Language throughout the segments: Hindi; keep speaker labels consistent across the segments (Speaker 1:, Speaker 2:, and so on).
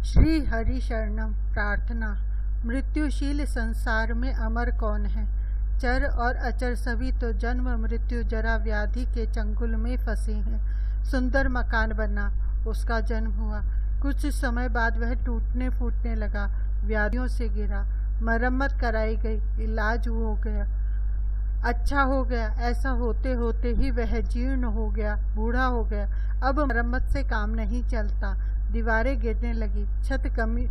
Speaker 1: श्री हरि शरणम प्रार्थना। मृत्युशील संसार में अमर कौन है? चर और अचर सभी तो जन्म मृत्यु जरा व्याधि के चंगुल में फंसे हैं। सुंदर मकान बना, उसका जन्म हुआ, कुछ समय बाद वह टूटने फूटने लगा, व्याधियों से गिरा, मरम्मत कराई गई, इलाज हो गया, अच्छा हो गया। ऐसा होते होते ही वह जीर्ण हो गया, बूढ़ा हो गया। अब मरम्मत से काम नहीं चलता, दीवारें गिरने लगी, छत कमी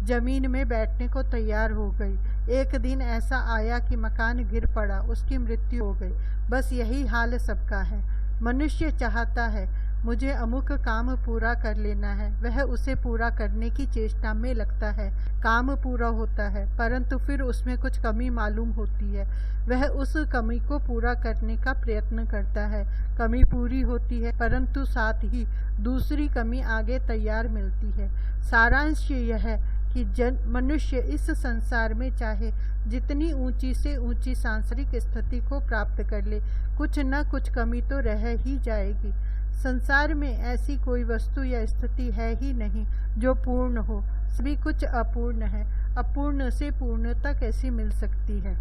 Speaker 1: जमीन में बैठने को तैयार हो गई। एक दिन ऐसा आया कि मकान गिर पड़ा, उसकी मृत्यु हो गई। बस यही हाल सबका है। मनुष्य चाहता है मुझे अमुक काम पूरा कर लेना है, वह उसे पूरा करने की चेष्टा में लगता है। काम पूरा होता है, परंतु फिर उसमें कुछ कमी मालूम होती है। वह उस कमी को पूरा करने का प्रयत्न करता है। कमी पूरी होती है, परंतु साथ ही दूसरी कमी आगे तैयार मिलती है। सारांश यह है कि मनुष्य इस संसार में चाहे जितनी ऊंची से ऊंची सांसारिक स्थिति को प्राप्त कर ले, कुछ न कुछ कमी तो रह ही जाएगी। संसार में ऐसी कोई वस्तु या स्थिति है ही नहीं जो पूर्ण हो, सभी कुछ अपूर्ण है। अपूर्ण से पूर्णता कैसी मिल सकती है?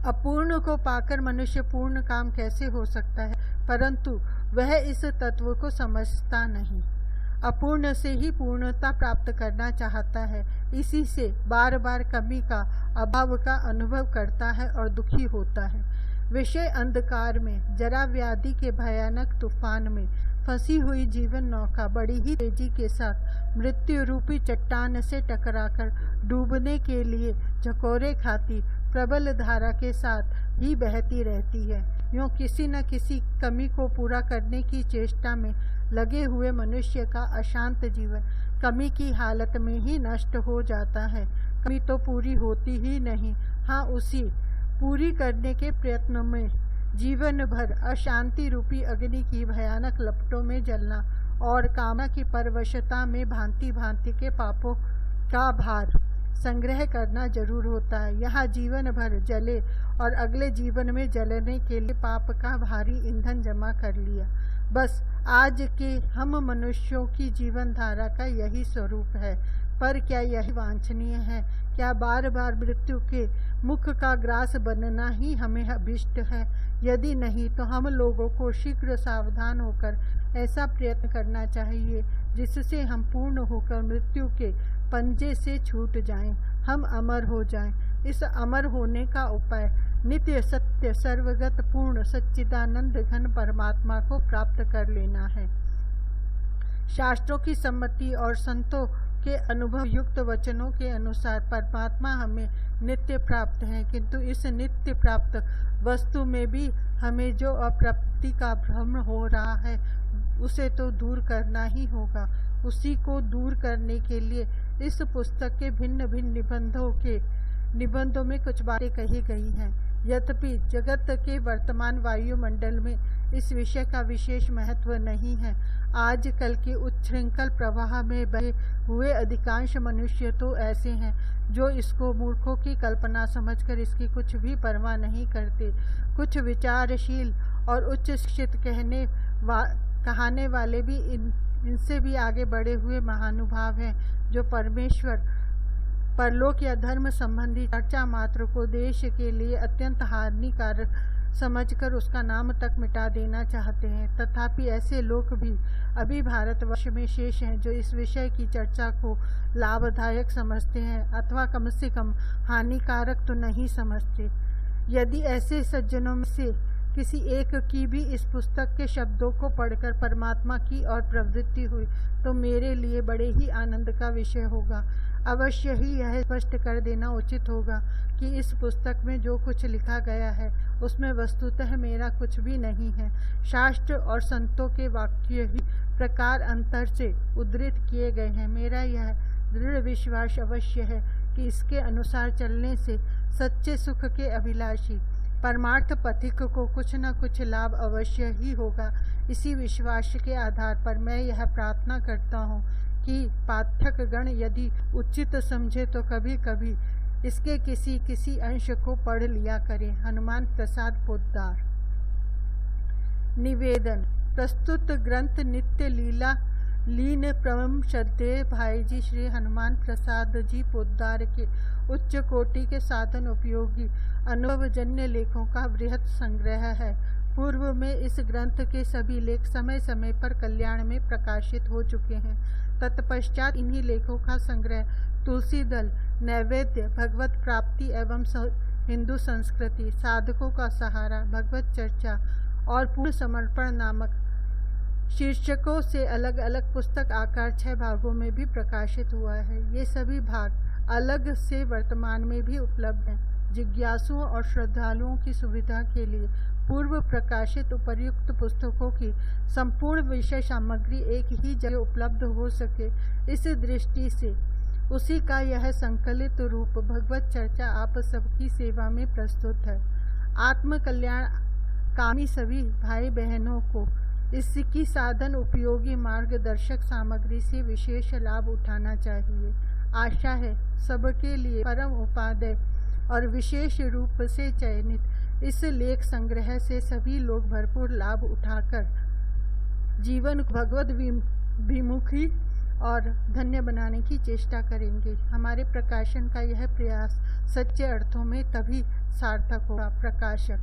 Speaker 1: अपूर्ण को पाकर मनुष्य पूर्ण काम कैसे हो सकता है? परंतु वह इस तत्व को समझता नहीं। अपूर्ण से ही पूर्णता प्राप्त करना चाहता है, इसी से बार बार कमी का, अभाव का अनुभव करता है और दुखी होता है। विषय अंधकार में, जरा व्याधि के भयानक तूफान में फंसी हुई जीवन नौका बड़ी ही तेजी के साथ मृत्यु रूपी चट्टान से टकराकर डूबने के लिए झकोरे खाती प्रबल धारा के साथ ही बहती रहती है। यूँ किसी न किसी कमी को पूरा करने की चेष्टा में लगे हुए मनुष्य का अशांत जीवन कमी की हालत में ही नष्ट हो जाता है। कमी तो पूरी होती ही नहीं, हाँ, उसी पूरी करने के प्रयत्न में जीवन भर अशांति रूपी अग्नि की भयानक लपटों में जलना और कामना की परवशता में भांति भांति के पापों का भार संग्रह करना जरूर होता है। यहाँ जीवन भर जले और अगले जीवन में जलने के लिए पाप का भारी ईंधन जमा कर लिया। बस आज के हम मनुष्यों की जीवन धारा का यही स्वरूप है। पर क्या यही वांछनीय है? क्या बार बार मृत्यु के मुख का ग्रास बनना ही हमें अभिष्ट है? यदि नहीं तो हम लोगों को शीघ्र सावधान होकर ऐसा प्रयत्न करना चाहिए जिससे हम पूर्ण होकर मृत्यु के पंजे से छूट जाएं, हम अमर हो जाएं। इस अमर होने का उपाय नित्य सत्य सर्वगत पूर्ण सच्चिदानंद घन परमात्मा को प्राप्त कर लेना है। शास्त्रों की सम्मति और संतों के अनुभव युक्त वचनों के अनुसार परमात्मा हमें नित्य प्राप्त है, किंतु इस नित्य प्राप्त वस्तु में भी हमें जो अप्राप्ति का भ्रम हो रहा है उसे तो दूर करना ही होगा। उसी को दूर करने के लिए इस पुस्तक के भिन्न भिन्न निबंधों में कुछ बातें कही गई हैं। यद्यपि जगत के वर्तमान वायुमंडल में इस विषय का विशेष महत्व नहीं है। आजकल के उच्छृंखल प्रवाह में बहे हुए अधिकांश मनुष्य तो ऐसे हैं जो इसको मूर्खों की कल्पना समझकर इसकी कुछ भी परवाह नहीं करते। कुछ विचारशील और उच्च शिक्षित कहाने वाले भी इनसे भी आगे बढ़े हुए महानुभाव हैं, जो परमेश्वर, परलोक या धर्म संबंधी चर्चा मात्र को देश के लिए अत्यंत हानिकारक समझकर उसका नाम तक मिटा देना चाहते हैं। तथापि ऐसे लोग भी अभी भारतवर्ष में शेष हैं जो इस विषय की चर्चा को लाभदायक समझते हैं, अथवा कम से कम हानिकारक तो नहीं समझते। यदि ऐसे सज्जनों में से किसी एक की भी इस पुस्तक के शब्दों को पढ़कर परमात्मा की ओर प्रवृत्ति हुई तो मेरे लिए बड़े ही आनंद का विषय होगा। अवश्य ही यह स्पष्ट कर देना उचित होगा कि इस पुस्तक में जो कुछ लिखा गया है उसमें वस्तुतः मेरा कुछ भी नहीं है। शास्त्र और संतों के वाक्य ही प्रकार अंतर से उद्धृत किए गए हैं। मेरा यह दृढ़ विश्वास अवश्य है कि इसके अनुसार चलने से सच्चे सुख के अभिलाषी परमार्थ पथिक को कुछ न कुछ लाभ अवश्य ही होगा। इसी विश्वास के आधार पर मैं यह प्रार्थना करता हूँ कि पाठकगण यदि उचित समझे तो कभी कभी इसके किसी अंश को पढ़ लिया करें। हनुमान प्रसाद पोद्दार। निवेदन। प्रस्तुत ग्रंथ नित्य लीला लीन परम श्रद्धेय भाई जी श्री हनुमान प्रसाद जी पोद्दार के उच्च कोटि के साधन उपयोगी अनुभवजन्य लेखों का बृहत संग्रह है। पूर्व में इस ग्रंथ के सभी लेख समय समय पर कल्याण में प्रकाशित हो चुके हैं। तत्पश्चात इन्हीं लेखों का संग्रह तुलसी दल, नैवेद्य, भगवत प्राप्ति एवं हिंदू संस्कृति, साधकों का सहारा, भगवत चर्चा और पूर्ण समर्पण नामक शीर्षकों से अलग अलग पुस्तक आकार 6 भागों में भी प्रकाशित हुआ है। ये सभी भाग अलग से वर्तमान में भी उपलब्ध हैं। जिज्ञासुओं और श्रद्धालुओं की सुविधा के लिए पूर्व प्रकाशित उपर्युक्त पुस्तकों की संपूर्ण विषय सामग्री एक ही जगह उपलब्ध हो सके, इस दृष्टि से उसी का यह संकलित रूप भगवत चर्चा आप सबकी सेवा में प्रस्तुत है। आत्म कल्याण कामी सभी भाई बहनों को इसकी साधन उपयोगी मार्गदर्शक सामग्री से विशेष लाभ उठाना चाहिए। आशा है सबके लिए परम उपादेय और विशेष रूप से चयनित इस लेख संग्रह से सभी लोग भरपूर लाभ उठाकर जीवन भगवत विमुखी और धन्य बनाने की चेष्टा करेंगे। हमारे प्रकाशन का यह प्रयास सच्चे अर्थों में तभी सार्थक होगा। प्रकाशक